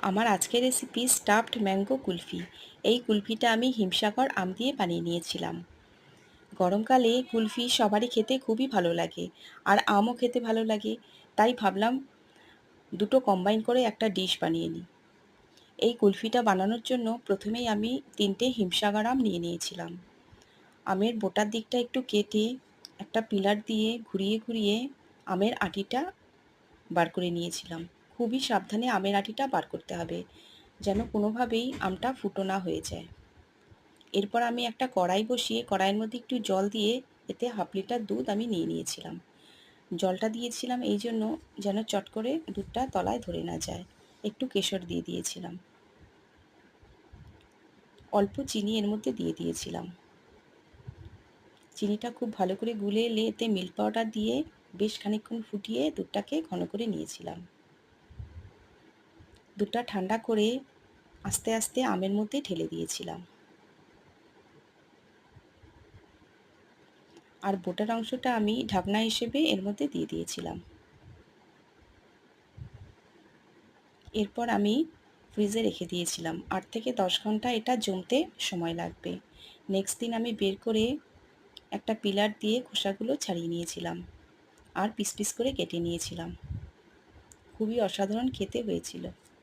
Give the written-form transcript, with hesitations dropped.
আমার আজকের recipe stuffed mango kulfi. এই কুলফিটা আমি হিমসাগর আম দিয়ে বানিয়ে নিয়েছিলাম। গরমকালে কুলফি সবারই খেতে খুবই ভালো লাগে, আর আমও খেতে ভালো লাগে। তাই ভাবলাম দুটো কম্বাইন করে একটা ডিশ বানিয়ে নিই। এই কুলফিটা বানানোর জন্য প্রথমেই আমি 3টে হিমসাগর আম নিয়ে নিয়েছিলাম। আমের বোটার দিকটা একটু কেটে একটা পিলার দিয়ে ঘুরিয়ে ঘুরিয়ে আমের আটিটা বার করে নিয়েছিলাম। খুবই সাবধানে আমের আটিটা বার করতে হবে, যেন কোনোভাবেই আমটা ফুটো না হয়ে যায়। এরপর আমি একটা কড়াই বসিয়ে কড়াইয়ের মধ্যে একটু জল দিয়ে এতে হাফ লিটার দুধ আমি নিয়ে নিয়েছিলাম। জলটা দিয়েছিলাম এই জন্য যেন চট করে দুধটা তলায় ধরে না যায়। একটু কেশর দিয়ে দিয়েছিলাম, অল্প চিনি এর মধ্যে দিয়ে দিয়েছিলাম। চিনিটা খুব ভালো করে গুলে এলে এতে মিল্ক পাউডার দিয়ে বেশ খানিকক্ষণ ফুটিয়ে দুধটাকে ঘন করে নিয়েছিলাম। দুধটা ঠান্ডা করে আস্তে আস্তে আমের মধ্যে ঢেলে দিয়েছিলাম, আর বোটার অংশটা আমি ঢাকনা হিসেবে এর মধ্যে দিয়ে দিয়েছিলাম। এরপর আমি ফ্রিজে রেখে দিয়েছিলাম। 8 থেকে 10 ঘন্টা এটা জমতে সময় লাগবে। নেক্সট দিন আমি বের করে একটা পিলার দিয়ে খোসাগুলো ছাড়িয়ে নিয়েছিলাম, আর পিস পিস করে কেটে নিয়েছিলাম। খুবই অসাধারণ খেতে হয়েছিল।